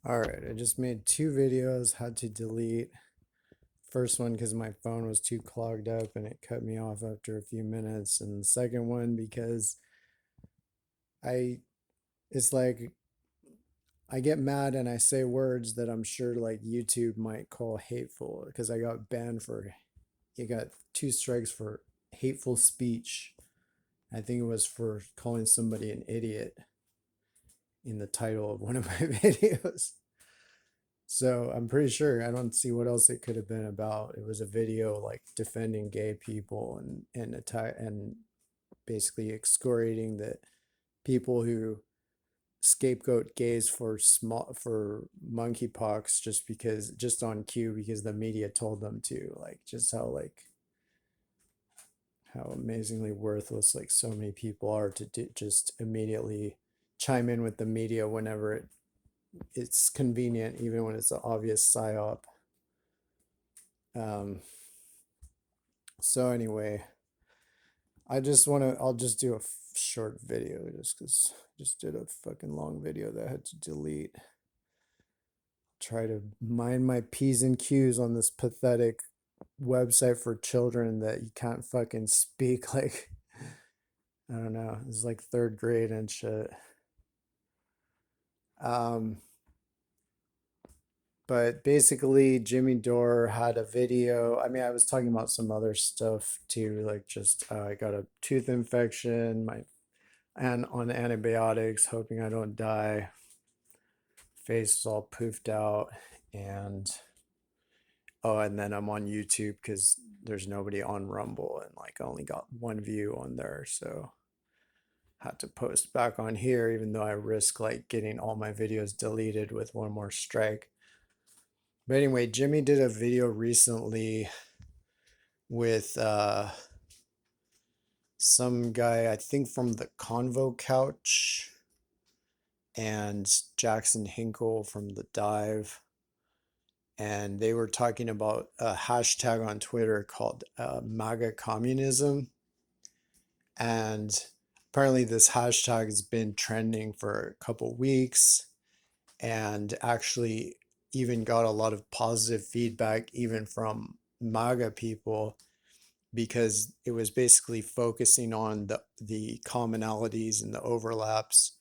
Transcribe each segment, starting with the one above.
All right, I just made two videos, had to delete. First one because my phone was too clogged up and it cut me off after a few minutes. And the second one because I, it's like I get mad and I say words that I'm sure like YouTube might call hateful because I got banned for, you got two strikes for hateful speech. I think it was for calling somebody an idiot in the title of one of my videos. So I'm pretty sure I don't see what else it could have been about. It was a video like defending gay people and attack and basically excoriating the people who scapegoat gays for monkeypox just on cue because the media told them to, like just how amazingly worthless like so many people are to just immediately chime in with the media whenever it's convenient, even when it's an obvious psyop. Um, so anyway, I'll just do a short video just because I just did a fucking long video that I had to delete. Try to mind my P's and Q's on this pathetic website for children that you can't fucking speak. Like, I don't know, it's like third grade and shit. Um, but basically, Jimmy Dore had a video. I mean, I was talking about some other stuff too, like just I got a tooth infection, my and on antibiotics, hoping I don't die. Face is all poofed out, and oh, and then I'm on YouTube because there's nobody on Rumble, and like I only got one view on there, so had to post back on here, even though I risk like getting all my videos deleted with one more strike. But anyway, Jimmy did a video recently with some guy, I think from the Convo Couch, and Jackson Hinkle from the Dive. And they were talking about a hashtag on Twitter called MAGA communism. And apparently, this hashtag has been trending for a couple weeks and actually even got a lot of positive feedback, even from MAGA people, because it was basically focusing on the commonalities and the overlaps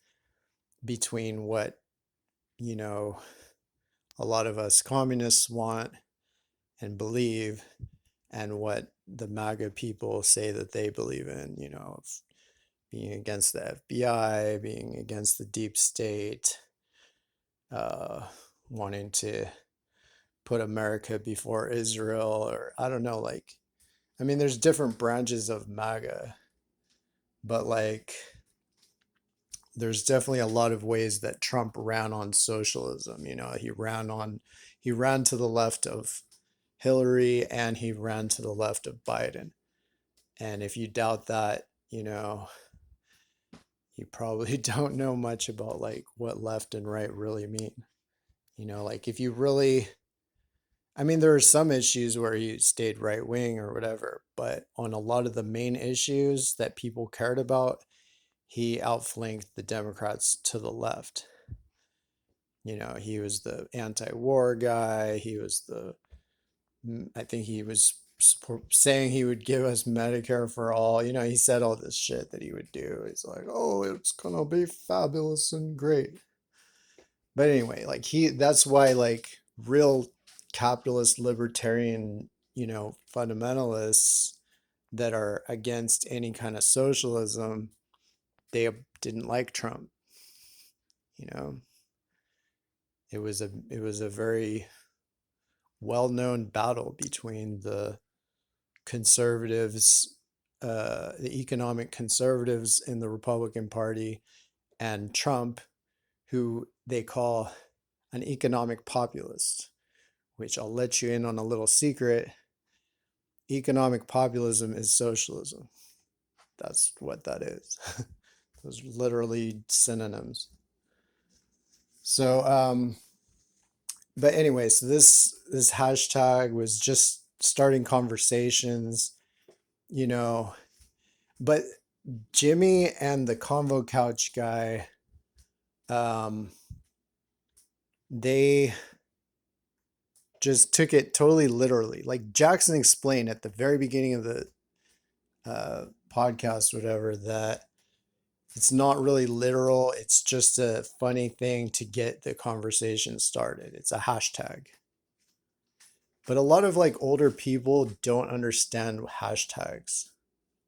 between what, you know, a lot of us communists want and believe and what the MAGA people say that they believe in, being against the FBI, being against the deep state, uh, wanting to put America before Israel, or I don't know, like, I mean, there's different branches of MAGA, but like, there's definitely a lot of ways that Trump ran on socialism. He ran to the left of Hillary and he ran to the left of Biden. And if you doubt that, you probably don't know much about like what left and right really mean. Like if you really, I mean, there are some issues where he stayed right wing or whatever, but on a lot of the main issues that people cared about, he outflanked the Democrats to the left. He was the anti-war guy. I think he was saying he would give us Medicare for all. He said all this shit that he would do. He's like, oh, it's gonna be fabulous and great. But anyway, like that's why like real capitalist libertarian, fundamentalists that are against any kind of socialism, they didn't like Trump. You know, it was a very well-known battle between conservatives, the economic conservatives in the Republican Party, and Trump, who they call an economic populist, which I'll let you in on a little secret. Economic populism is socialism. That's what that is. Those are literally synonyms. So, but anyway, so this hashtag was just starting conversations, you know, but Jimmy and the Convo Couch guy, um, they just took it totally literally. Like Jackson explained at the very beginning of the podcast, whatever, that it's not really literal. It's just a funny thing to get the conversation started. It's a hashtag. But a lot of like older people don't understand hashtags.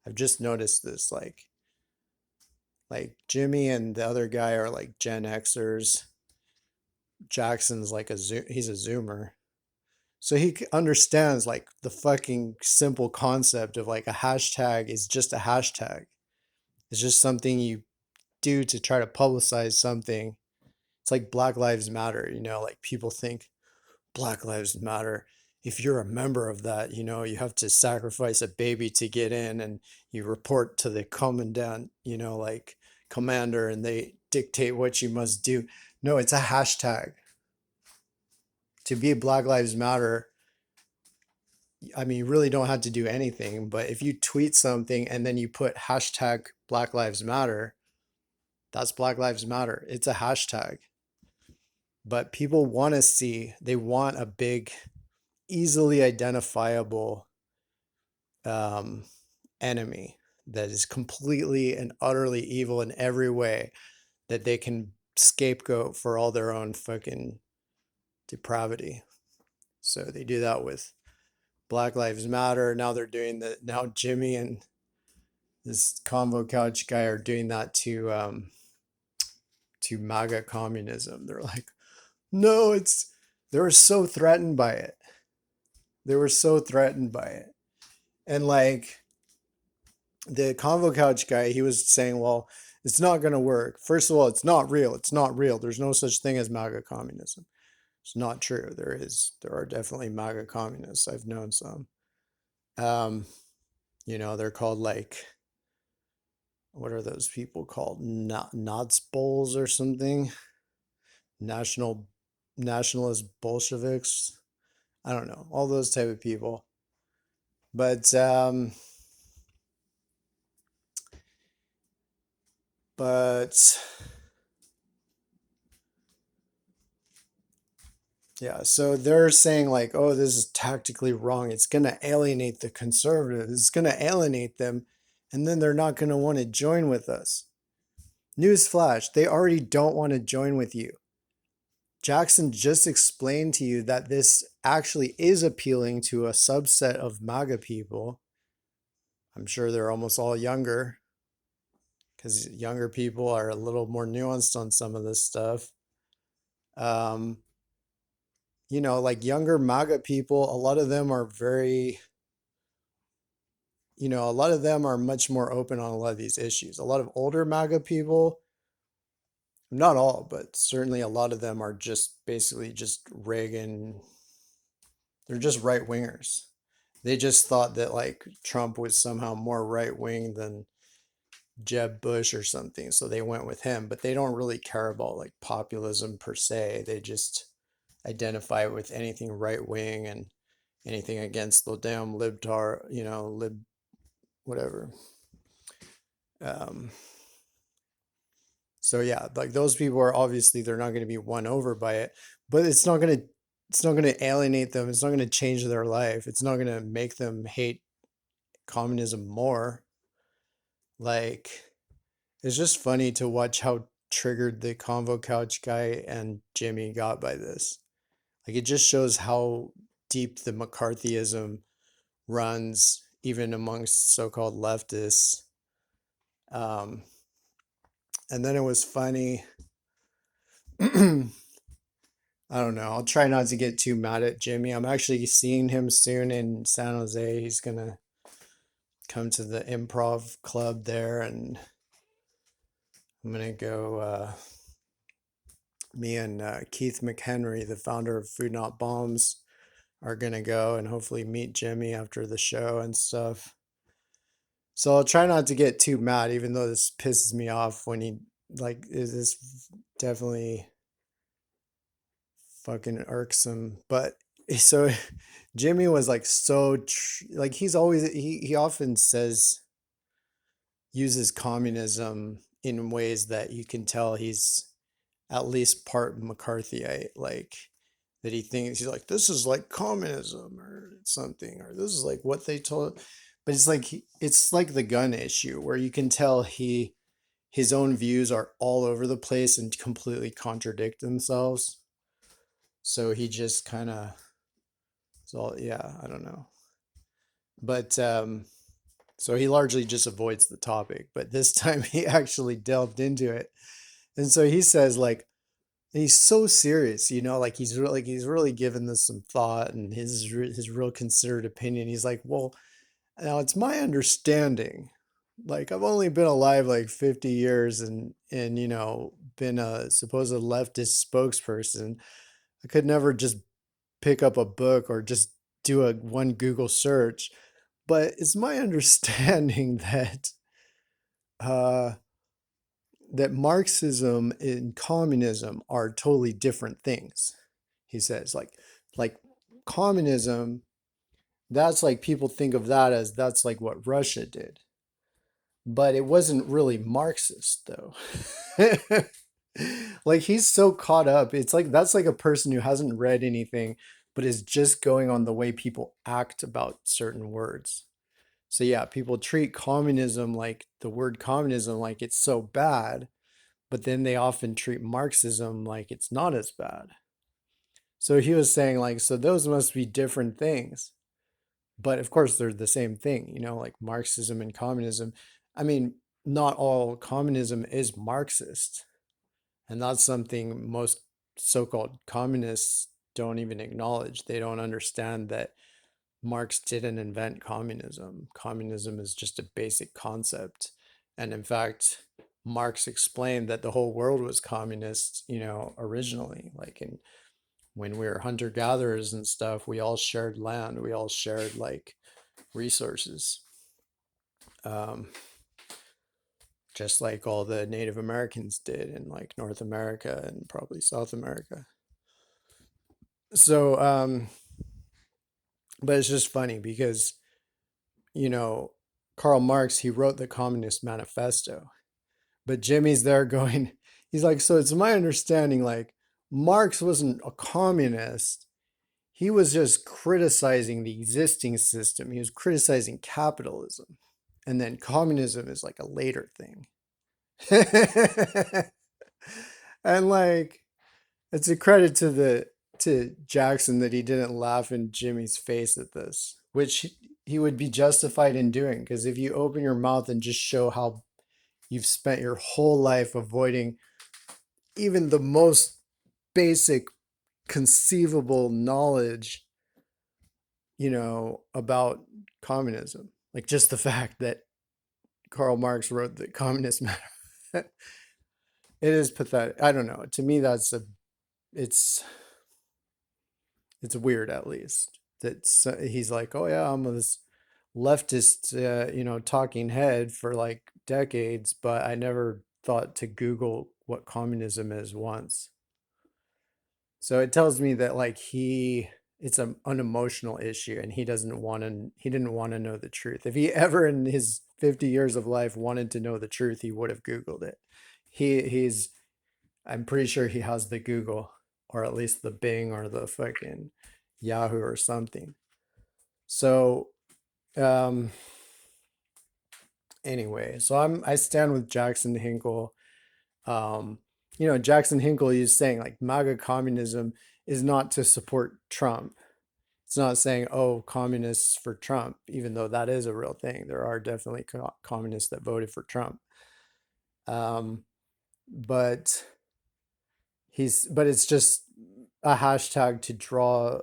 I've just noticed this. Like Jimmy and the other guy are like Gen Xers. Jackson's like he's a Zoomer. So he understands like the fucking simple concept of like a hashtag is just a hashtag. It's just something you do to try to publicize something. It's like Black Lives Matter, like people think Black Lives Matter. If you're a member of that, you have to sacrifice a baby to get in and you report to the commandant, like commander, and they dictate what you must do. No, it's a hashtag. To be Black Lives Matter, I mean, you really don't have to do anything, but if you tweet something and then you put hashtag Black Lives Matter, that's Black Lives Matter. It's a hashtag. But people want to see, they want a big, easily identifiable um, enemy that is completely and utterly evil in every way that they can scapegoat for all their own fucking depravity. So they do that with Black Lives Matter. Now they're doing that. Now Jimmy and this convo couch guy are doing that to MAGA communism. They're like, no, they were so threatened by it. They were so threatened by it. And like the convo couch guy, he was saying, well, it's not going to work. First of all, it's not real. It's not real. There's no such thing as MAGA communism. It's not true. There are definitely MAGA communists. I've known some. Um, they're called like, what are those people called? Nazbols or something? National Nationalist Bolsheviks. I don't know. All those type of people. But yeah, so they're saying like, oh, this is tactically wrong. It's going to alienate the conservatives. It's going to alienate them, and then they're not going to want to join with us. Newsflash, they already don't want to join with you. Jackson just explained to you that this actually is appealing to a subset of MAGA people. I'm sure they're almost all younger, because younger people are a little more nuanced on some of this stuff. Um, like younger MAGA people, a lot of them are a lot of them are much more open on a lot of these issues. A lot of older MAGA people, not all, but certainly a lot of them are just basically just Reagan. They're just right wingers. They just thought that like Trump was somehow more right wing than Jeb Bush or something. So they went with him, but they don't really care about like populism per se. They just identify with anything right wing and anything against the damn libtar, whatever. Um, so yeah, like those people are obviously they're not going to be won over by it, but it's not going to alienate them. It's not going to change their life. It's not going to make them hate communism more. Like it's just funny to watch how triggered the convo couch guy and Jimmy got by this. Like it just shows how deep the McCarthyism runs even amongst so-called leftists. Um, and then it was funny. I don't know. I'll try not to get too mad at Jimmy. I'm actually seeing him soon in San Jose. He's gonna come to the improv club there, and I'm gonna go. Me and Keith McHenry, the founder of Food Not Bombs, are gonna go and hopefully meet Jimmy after the show and stuff. So I'll try not to get too mad, even though this pisses me off when he like is this definitely fucking irksome. But so Jimmy was like like he's always he often says uses communism in ways that you can tell he's at least part McCarthyite, like that he thinks he's like, this is like communism or something, or this is like what they told. But it's like it's like the gun issue where you can tell his own views are all over the place and completely contradict themselves. So he just kind of, so yeah, I don't know. But so he largely just avoids the topic, but this time he actually delved into it. And so he says like, and he's so serious, like he's really given this some thought and his real considered opinion. He's like, well, now it's my understanding, like I've only been alive like 50 years and been a supposed leftist spokesperson. I could never just pick up a book or just do a one Google search, but it's my understanding uh, that Marxism and communism are totally different things. He says, like communism, that's like people think of that as that's like what Russia did, but it wasn't really Marxist though. Like he's so caught up. It's like that's like a person who hasn't read anything, but is just going on the way people act about certain words. So yeah, people treat communism like the word communism like it's so bad, but then they often treat Marxism like it's not as bad. So he was saying like, so those must be different things. But of course they're the same thing, like Marxism and communism. I mean, not all communism is Marxist. And that's something most so-called communists don't even acknowledge. They don't understand that Marx didn't invent communism. Communism is just a basic concept. And in fact, Marx explained that the whole world was communist, originally. Like when we were hunter-gatherers and stuff, we all shared land. We all shared like resources. Um, just like all the Native Americans did in like North America and probably South America. So, but it's just funny because, you know, Karl Marx, he wrote the Communist Manifesto, but Jimmy's there going, he's like, so it's my understanding, like, Marx wasn't a communist. He was just criticizing the existing system. He was criticizing capitalism. And then communism is like a later thing. And like, it's a credit to Jackson that he didn't laugh in Jimmy's face at this, which he would be justified in doing. Because if you open your mouth and just show how you've spent your whole life avoiding even the most basic conceivable knowledge, about communism, like just the fact that Karl Marx wrote the Communist Manifesto, it is pathetic. I don't know. To me, it's it's weird at least that he's like, oh yeah, I'm this leftist, talking head for like decades, but I never thought to Google what communism is once. So it tells me that like it's an unemotional issue and he didn't want to know the truth. If he ever in his 50 years of life wanted to know the truth, he would have Googled it. He's I'm pretty sure he has the Google or at least the Bing or the fucking Yahoo or something. So um anyway, so I stand with Jackson Hinkle. Um, Jackson Hinkle is saying like MAGA communism is not to support Trump. It's not saying, oh, communists for Trump, even though that is a real thing. There are definitely communists that voted for Trump. Um, but but it's just a hashtag to draw.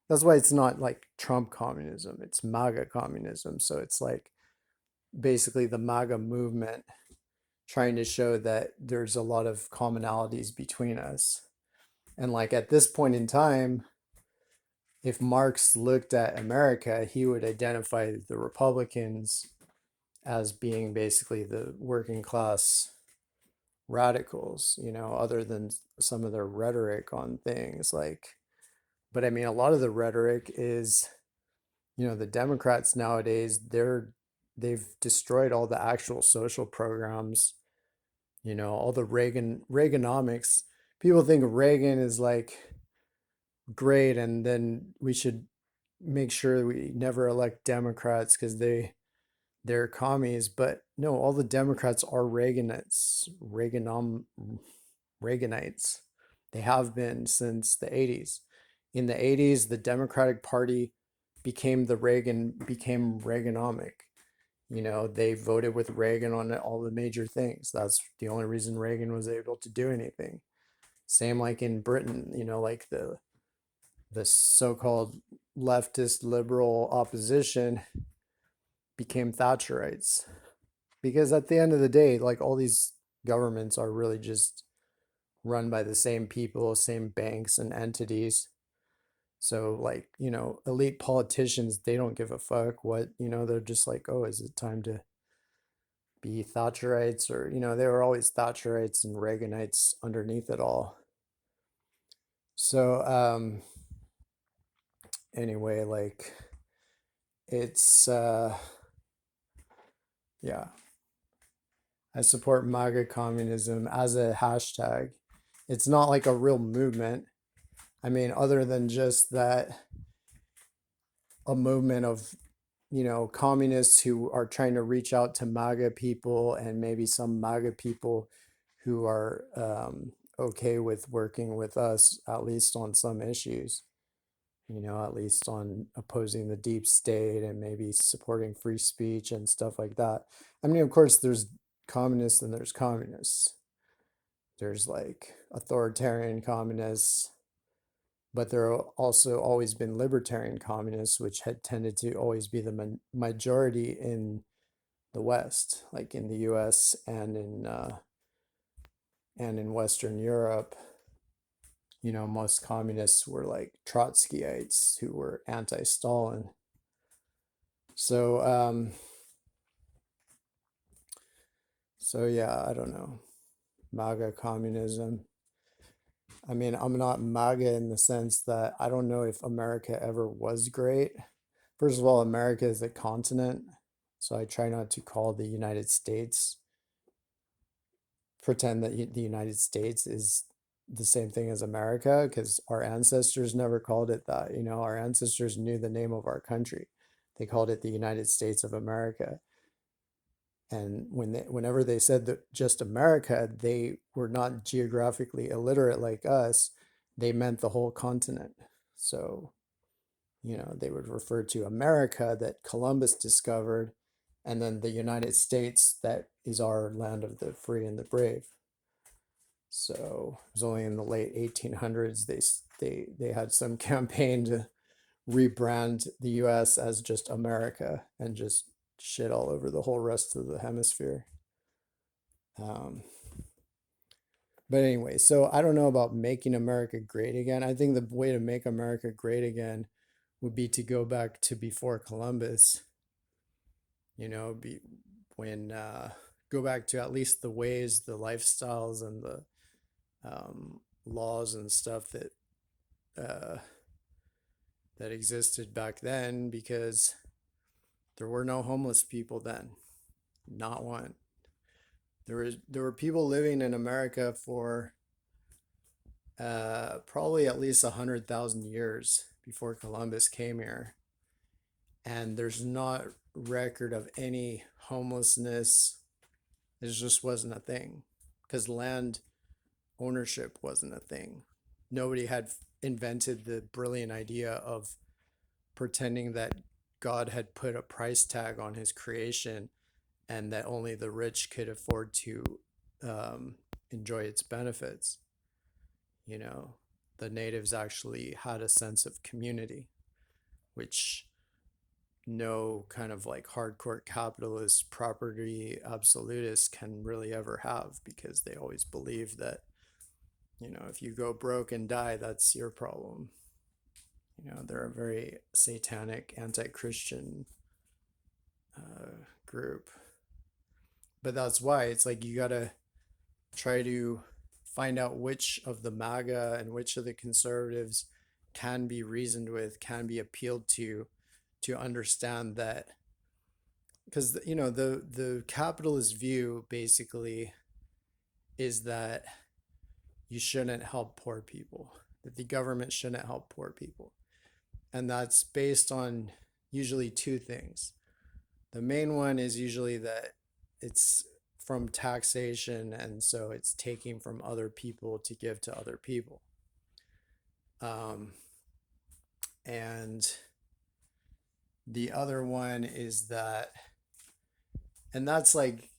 That's why it's not like Trump communism, it's MAGA communism. So it's like basically the MAGA movement trying to show that there's a lot of commonalities between us. And like at this point in time, if Marx looked at America, he would identify the Republicans as being basically the working class radicals, other than some of their rhetoric on things like, but I mean, a lot of the rhetoric is, the Democrats nowadays, they've destroyed all the actual social programs All the Reaganomics. People think Reagan is like great, and then we should make sure we never elect Democrats because they're commies. But no, all the Democrats are Reaganites. They have been since the 80s. In the 80s, the Democratic Party became Reaganomic. They voted with Reagan on all the major things. That's the only reason Reagan was able to do anything. Same like in Britain, like the so-called leftist liberal opposition became Thatcherites. Because at the end of the day, like all these governments are really just run by the same people, same banks and entities. So like, elite politicians, they don't give a fuck what, they're just like, oh, is it time to be Thatcherites? Or, they were always Thatcherites and Reaganites underneath it all. So, anyway, like it's, yeah, I support MAGA communism as a hashtag. It's not like a real movement. I mean, other than just that, a movement of, communists who are trying to reach out to MAGA people and maybe some MAGA people who are okay with working with us, at least on some issues, at least on opposing the deep state and maybe supporting free speech and stuff like that. I mean, of course, there's communists and there's communists. There's like authoritarian communists, but there have also always been libertarian communists, which had tended to always be the majority in the West, like in the U.S. And in Western Europe. Most communists were like Trotskyites who were anti-Stalin. So, so yeah, I don't know. MAGA communism. I mean, I'm not MAGA in the sense that I don't know if America ever was great. First of all, America is a continent, so I try not to call the United States, pretend that the United States is the same thing as America, because our ancestors never called it that. Our ancestors knew the name of our country. They called it the United States of America. And whenever they said that just America, they were not geographically illiterate like us. They meant the whole continent. So, they would refer to America that Columbus discovered, and then the United States that is our land of the free and the brave. So it was only in the late 1800s they had some campaign to rebrand the U.S. as just America and just shit all over the whole rest of the hemisphere. Um, but anyway, so I don't know about making America great again. I think the way to make America great again would be to go back to before Columbus. Be when go back to at least the ways, the lifestyles, and the laws and stuff uh, that existed back then, because there were no homeless people then, not one. There were people living in America for probably at least 100,000 years before Columbus came here, and there's not record of any homelessness. It just wasn't a thing because land ownership wasn't a thing. Nobody had invented the brilliant idea of pretending that God had put a price tag on his creation and that only the rich could afford to enjoy its benefits. The natives actually had a sense of community, which no kind of like hardcore capitalist property absolutist can really ever have, because they always believe that, if you go broke and die, that's your problem. They're a very satanic, anti-Christian group. But that's why it's like you gotta try to find out which of the MAGA and which of the conservatives can be reasoned with, can be appealed to understand that, because the capitalist view basically is that you shouldn't help poor people, that the government shouldn't help poor people. And that's based on usually two things. The main one is usually that it's from taxation, and so it's taking from other people to give to other people. Um, and the other one is that, and that's like,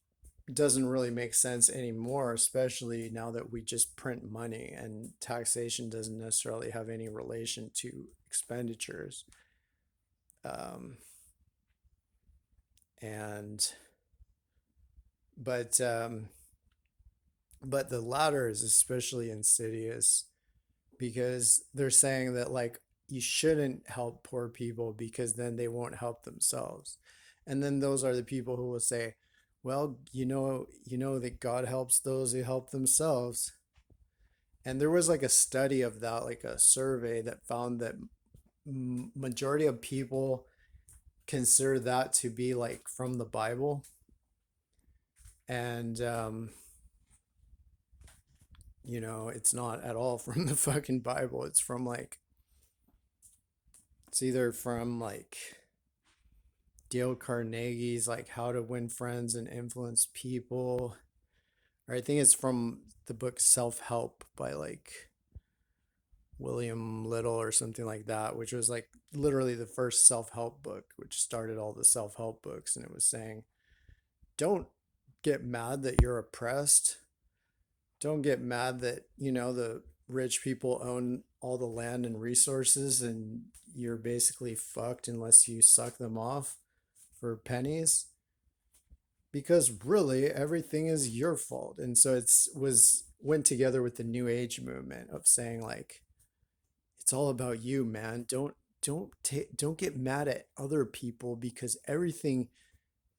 doesn't really make sense anymore, especially now that we just print money and taxation doesn't necessarily have any relation to expenditures. Um, and but um, but the latter is especially insidious because they're saying that like you shouldn't help poor people because then they won't help themselves. And then those are the people who will say, well, you know that God helps those who help themselves. And there was like a study of that, like a survey that found that majority of people consider that to be like from the Bible. And it's not at all from the fucking Bible. It's from like, it's either from like Dale Carnegie's like How to Win Friends and Influence People, or I think it's from the book Self Help by like William Little or something like that, which was like literally the first self help book, which started all the self help books. And it was saying, don't get mad that you're oppressed. Don't get mad that, the rich people own all the land and resources and you're basically fucked unless you suck them off for pennies, because really everything is your fault. And so it's was went together with the new age movement of saying like, it's all about you, man. Don't get mad at other people because everything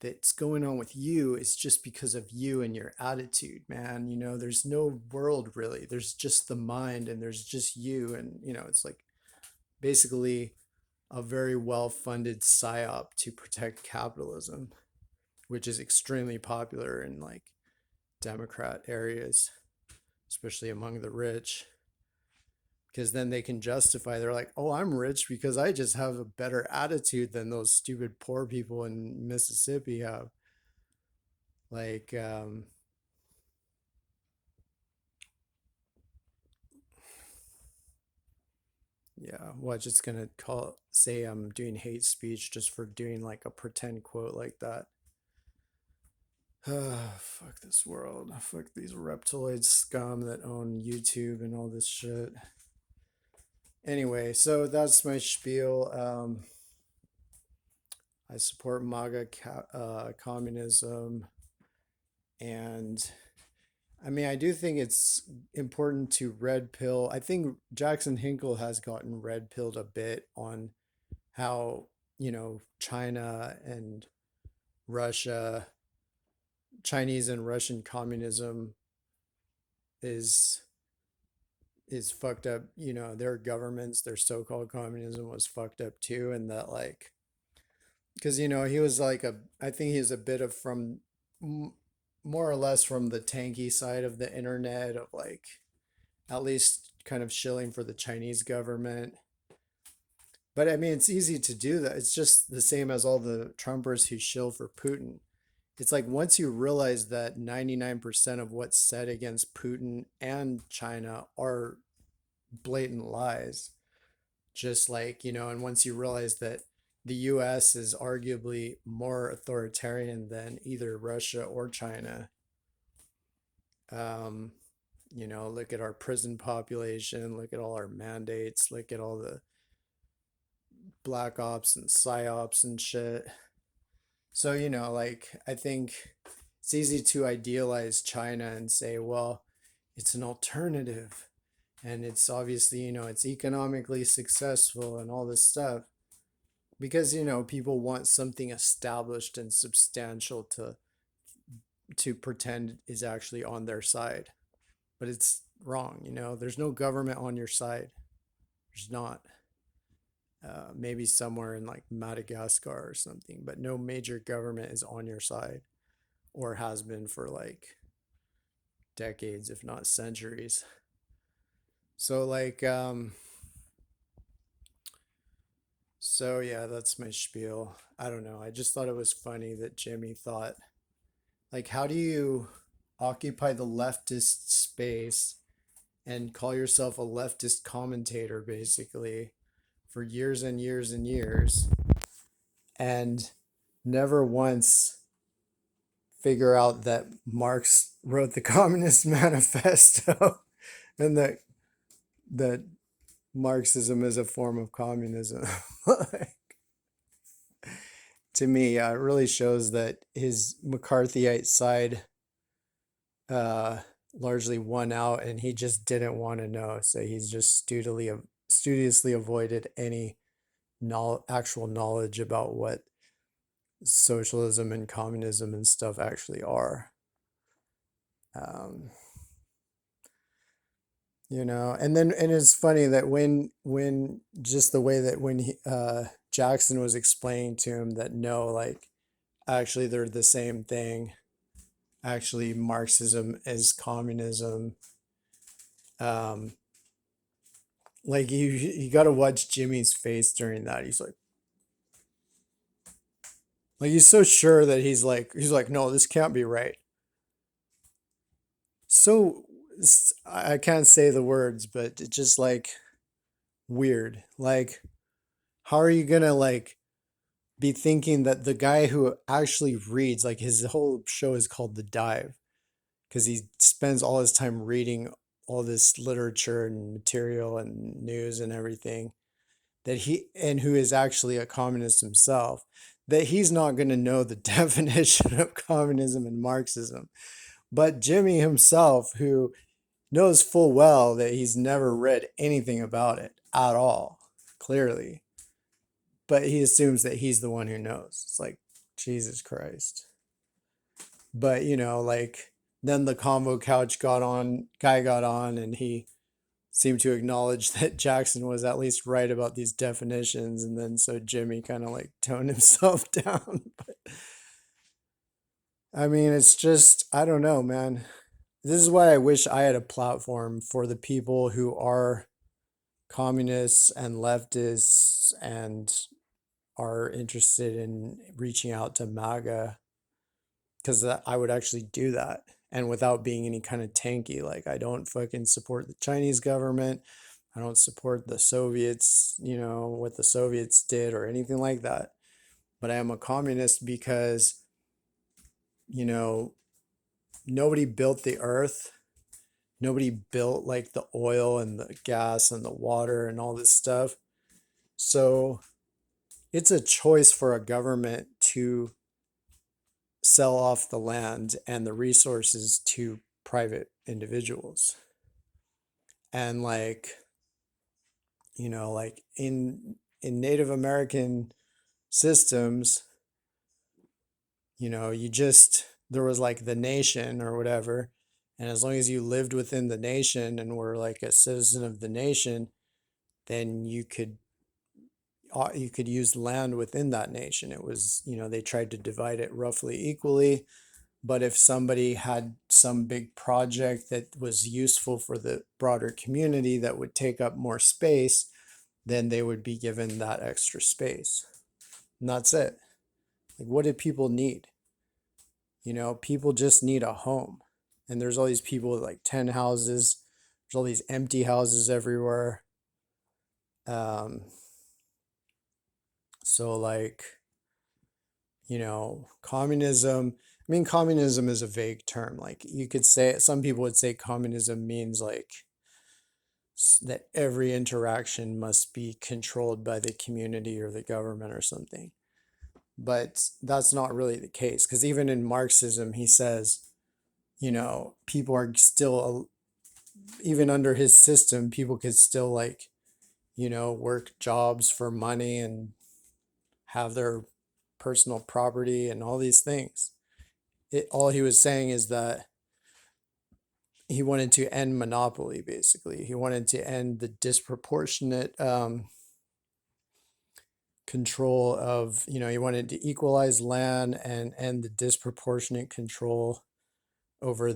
that's going on with you is just because of you and your attitude, man. There's no world really. There's just the mind and there's just you. And, it's like basically a very well funded psyop to protect capitalism, which is extremely popular in like Democrat areas, especially among the rich. Because then they can justify, they're like, oh, I'm rich because I just have a better attitude than those stupid poor people in Mississippi have. Like, yeah, what, just gonna say I'm doing hate speech just for doing like a pretend quote like that. Fuck this world. Fuck these reptiloid scum that own YouTube and all this shit. Anyway, so that's my spiel. I support MAGA communism. And I mean, I do think it's important to red pill. I think Jackson Hinkle has gotten red pilled a bit on how, China and Russia, Chinese and Russian communism is fucked up. Their governments, their so-called communism was fucked up too. And that like, because, he was like I think he was a bit of from more or less from the tanky side of the internet of like at least kind of shilling for the Chinese government. But I mean, it's easy to do that. It's just the same as all the Trumpers who shill for Putin. It's like once you realize that 99% of what's said against Putin and China are blatant lies, just like, and once you realize that the US is arguably more authoritarian than either Russia or China, um, look at our prison population, look at all our mandates, look at all the black ops and psyops and shit. So, like, I think it's easy to idealize China and say, well, it's an alternative and it's obviously, it's economically successful and all this stuff because, people want something established and substantial to pretend is actually on their side. But it's wrong, there's no government on your side. There's not. Maybe somewhere in like Madagascar or something, but no major government is on your side or has been for like decades, if not centuries. So like so yeah, that's my spiel. I don't know. I just thought it was funny that Jimmy thought, like, how do you occupy the leftist space and call yourself a leftist commentator basically for years and years and years and never once figure out that Marx wrote the Communist Manifesto and that Marxism is a form of communism. To me, it really shows that his McCarthyite side uh, largely won out, and he just didn't want to know. So he's just studiously avoided any actual knowledge about what socialism and communism and stuff actually are. Um, and it's funny that when just the way that when Jackson was explaining to him that no, like actually they're the same thing. Actually, Marxism is communism. Um, like you got to watch Jimmy's face during that. Like he's so sure that he's like no, this can't be right. So I can't say the words, but it's just like weird. Like how are you gonna like be thinking that the guy who actually reads, like his whole show is called The Dive because he spends all his time reading all this literature and material and news and everything, that he and who is actually a communist himself, that he's not going to know the definition of communism and Marxism. But Jimmy himself, who knows full well that he's never read anything about it at all, clearly, but he assumes that he's the one who knows. It's like, Jesus Christ. But, like, then the convo couch guy got on, and he seemed to acknowledge that Jackson was at least right about these definitions. And then so Jimmy kind of like toned himself down. But I mean, it's just, I don't know, man. This is why I wish I had a platform for the people who are communists and leftists and are interested in reaching out to MAGA, because I would actually do that and without being any kind of tanky. Like, I don't fucking support the Chinese government. I don't support the Soviets, what the Soviets did or anything like that. But I am a communist because, you know, nobody built the earth. Nobody built like the oil and the gas and the water and all this stuff. So it's a choice for a government to sell off the land and the resources to private individuals. And like, like in Native American systems, you just there was like the nation or whatever, and as long as you lived within the nation and were like a citizen of the nation, then you could use land within that nation. It was, they tried to divide it roughly equally. But if somebody had some big project that was useful for the broader community that would take up more space, then they would be given that extra space. And that's it. Like, what do people need? People just need a home. And there's all these people with like 10 houses. There's all these empty houses everywhere. So like, communism, I mean, communism is a vague term. Like you could say, some people would say communism means like that every interaction must be controlled by the community or the government or something. But that's not really the case, because even in Marxism, he says, people are still, even under his system, people could still like, work jobs for money and have their personal property and all these things. All he was saying is that he wanted to end monopoly, basically. He wanted to end the disproportionate control of, he wanted to equalize land and end the disproportionate control over